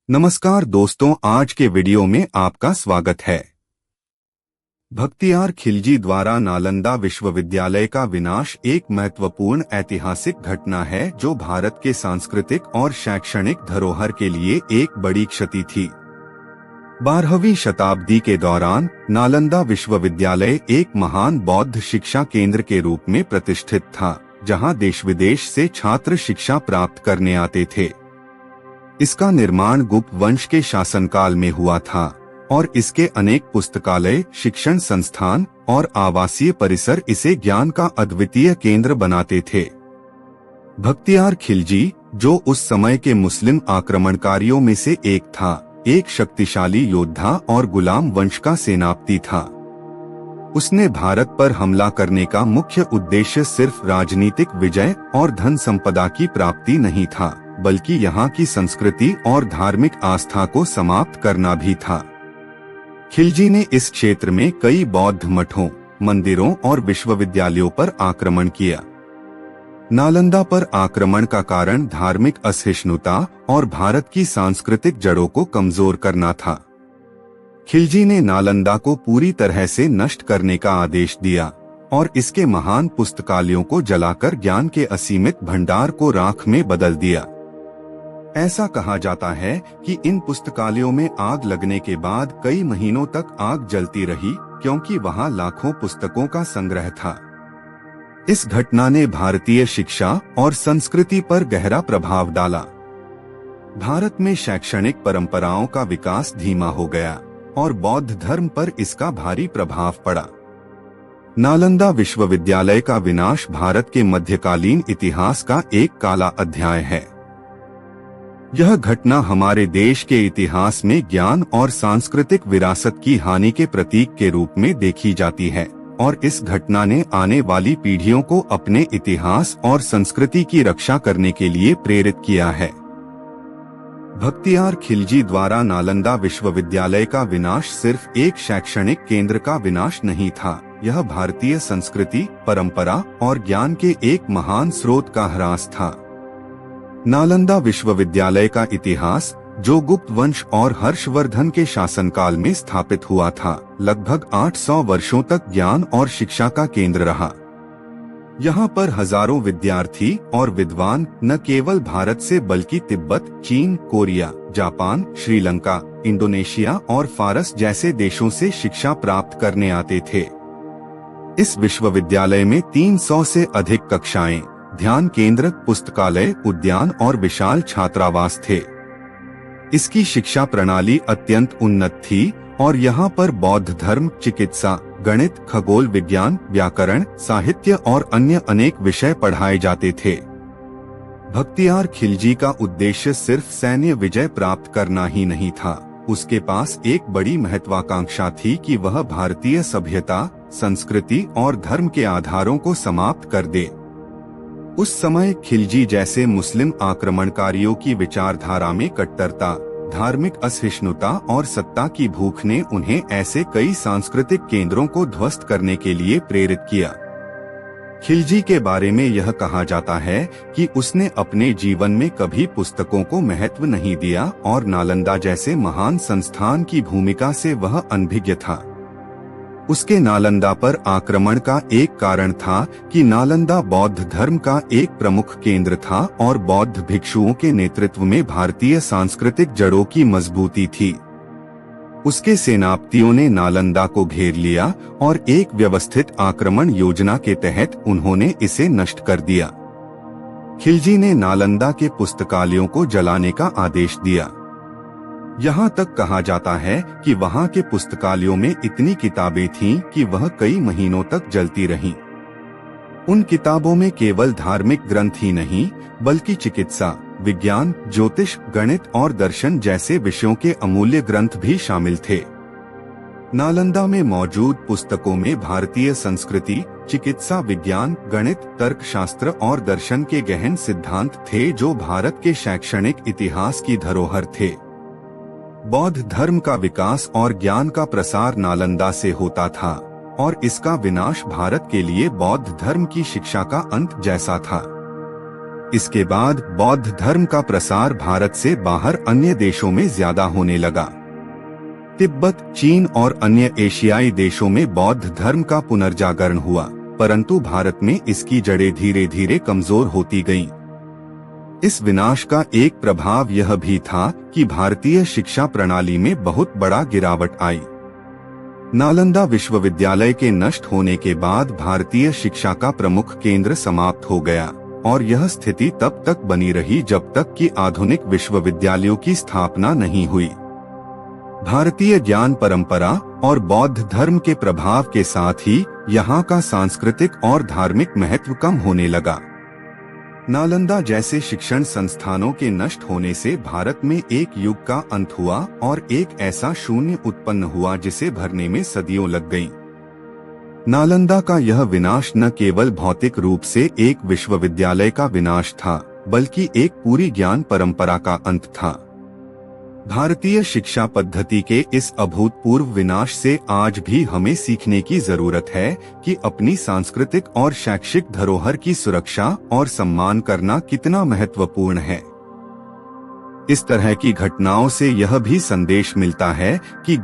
नमस्कार दोस्तों, आज के वीडियो में आपका स्वागत है। भख्तियार खिलजी द्वारा नालंदा विश्वविद्यालय का विनाश एक महत्वपूर्ण ऐतिहासिक घटना है जो भारत के सांस्कृतिक और शैक्षणिक धरोहर के लिए एक बड़ी क्षति थी। 12वीं शताब्दी के दौरान नालंदा विश्वविद्यालय एक महान बौद्ध शिक्षा केंद्र के रूप में प्रतिष्ठित था, जहां देश विदेश से छात्र शिक्षा प्राप्त करने आते थे। इसका निर्माण गुप्त वंश के शासनकाल में हुआ था और इसके अनेक पुस्तकालय, शिक्षण संस्थान और आवासीय परिसर इसे ज्ञान का अद्वितीय केंद्र बनाते थे। भख्तियार खिलजी, जो उस समय के मुस्लिम आक्रमणकारियों में से एक था, एक शक्तिशाली योद्धा और गुलाम वंश का सेनापति था। उसने भारत पर हमला करने का मुख्य उद्देश्य सिर्फ राजनीतिक विजय और धन संपदा की प्राप्ति नहीं था, बल्कि यहाँ की संस्कृति और धार्मिक आस्था को समाप्त करना भी था। खिलजी ने इस क्षेत्र में कई बौद्ध मठों, मंदिरों और विश्वविद्यालयों पर आक्रमण किया। नालंदा पर आक्रमण का कारण धार्मिक असहिष्णुता और भारत की सांस्कृतिक जड़ों को कमजोर करना था। खिलजी ने नालंदा को पूरी तरह से नष्ट करने का आदेश दिया और इसके महान पुस्तकालयों को जलाकर ज्ञान के असीमित भंडार को राख में बदल दिया। ऐसा कहा जाता है कि इन पुस्तकालयों में आग लगने के बाद कई महीनों तक आग जलती रही, क्योंकि वहां लाखों पुस्तकों का संग्रह था। इस घटना ने भारतीय शिक्षा और संस्कृति पर गहरा प्रभाव डाला। भारत में शैक्षणिक परंपराओं का विकास धीमा हो गया और बौद्ध धर्म पर इसका भारी प्रभाव पड़ा। नालंदा विश्वविद्यालय का विनाश भारत के मध्यकालीन इतिहास का एक काला अध्याय है। यह घटना हमारे देश के इतिहास में ज्ञान और सांस्कृतिक विरासत की हानि के प्रतीक के रूप में देखी जाती है और इस घटना ने आने वाली पीढ़ियों को अपने इतिहास और संस्कृति की रक्षा करने के लिए प्रेरित किया है। भख्तियार खिलजी द्वारा नालंदा विश्वविद्यालय का विनाश सिर्फ एक शैक्षणिक केंद्र का विनाश नहीं था, यह भारतीय संस्कृति, परंपरा और ज्ञान के एक महान स्रोत का ह्रास था। नालंदा विश्वविद्यालय का इतिहास, जो गुप्त वंश और हर्षवर्धन के शासनकाल में स्थापित हुआ था, लगभग 800 वर्षों तक ज्ञान और शिक्षा का केंद्र रहा। यहाँ पर हजारों विद्यार्थी और विद्वान न केवल भारत से बल्कि तिब्बत, चीन, कोरिया, जापान, श्रीलंका, इंडोनेशिया और फारस जैसे देशों से शिक्षा प्राप्त करने आते थे। इस विश्वविद्यालय में 300 से अधिक कक्षाएं, ध्यान केंद्र, पुस्तकालय, उद्यान और विशाल छात्रावास थे। इसकी शिक्षा प्रणाली अत्यंत उन्नत थी और यहाँ पर बौद्ध धर्म, चिकित्सा, गणित, खगोल विज्ञान, व्याकरण, साहित्य और अन्य अनेक विषय पढ़ाए जाते थे। भख्तियार खिलजी का उद्देश्य सिर्फ सैन्य विजय प्राप्त करना ही नहीं था, उसके पास एक बड़ी महत्वाकांक्षा थी कि वह भारतीय सभ्यता, संस्कृति और धर्म के आधारों को समाप्त कर दे। उस समय खिलजी जैसे मुस्लिम आक्रमणकारियों की विचारधारा में कट्टरता, धार्मिक असहिष्णुता और सत्ता की भूख ने उन्हें ऐसे कई सांस्कृतिक केंद्रों को ध्वस्त करने के लिए प्रेरित किया। खिलजी के बारे में यह कहा जाता है कि उसने अपने जीवन में कभी पुस्तकों को महत्व नहीं दिया और नालंदा जैसे महान संस्थान की भूमिका से वह अनभिज्ञ था। उसके नालंदा पर आक्रमण का एक कारण था कि नालंदा बौद्ध धर्म का एक प्रमुख केंद्र था और बौद्ध भिक्षुओं के नेतृत्व में भारतीय सांस्कृतिक जड़ों की मजबूती थी। उसके सेनापतियों ने नालंदा को घेर लिया और एक व्यवस्थित आक्रमण योजना के तहत उन्होंने इसे नष्ट कर दिया। खिलजी ने नालंदा के पुस्तकालयों को जलाने का आदेश दिया। यहाँ तक कहा जाता है कि वहाँ के पुस्तकालयों में इतनी किताबें थीं कि वह कई महीनों तक जलती रहीं। उन किताबों में केवल धार्मिक ग्रंथ ही नहीं, बल्कि चिकित्सा, विज्ञान, ज्योतिष, गणित और दर्शन जैसे विषयों के अमूल्य ग्रंथ भी शामिल थे। नालंदा में मौजूद पुस्तकों में भारतीय संस्कृति, चिकित्सा विज्ञान, गणित, तर्कशास्त्र और दर्शन के गहन सिद्धांत थे जो भारत के शैक्षणिक इतिहास की धरोहर थे। बौद्ध धर्म का विकास और ज्ञान का प्रसार नालंदा से होता था और इसका विनाश भारत के लिए बौद्ध धर्म की शिक्षा का अंत जैसा था। इसके बाद बौद्ध धर्म का प्रसार भारत से बाहर अन्य देशों में ज्यादा होने लगा। तिब्बत, चीन और अन्य एशियाई देशों में बौद्ध धर्म का पुनर्जागरण हुआ, परंतु भारत में इसकी जड़ें धीरे धीरे कमजोर होती गईं। इस विनाश का एक प्रभाव यह भी था कि भारतीय शिक्षा प्रणाली में बहुत बड़ा गिरावट आई। नालंदा विश्वविद्यालय के नष्ट होने के बाद भारतीय शिक्षा का प्रमुख केंद्र समाप्त हो गया और यह स्थिति तब तक बनी रही जब तक कि आधुनिक विश्वविद्यालयों की स्थापना नहीं हुई। भारतीय ज्ञान परंपरा और बौद्ध धर्म के प्रभाव के साथ ही यहाँ का सांस्कृतिक और धार्मिक महत्व कम होने लगा। नालंदा जैसे शिक्षण संस्थानों के नष्ट होने से भारत में एक युग का अंत हुआ और एक ऐसा शून्य उत्पन्न हुआ जिसे भरने में सदियों लग गईं। नालंदा का यह विनाश न केवल भौतिक रूप से एक विश्वविद्यालय का विनाश था, बल्कि एक पूरी ज्ञान परंपरा का अंत था। भारतीय शिक्षा पद्धति के इस अभूतपूर्व विनाश से आज भी हमें सीखने की जरूरत है कि अपनी सांस्कृतिक और शैक्षिक धरोहर की सुरक्षा और सम्मान करना कितना महत्वपूर्ण है। इस तरह की घटनाओं से यह भी संदेश मिलता है कि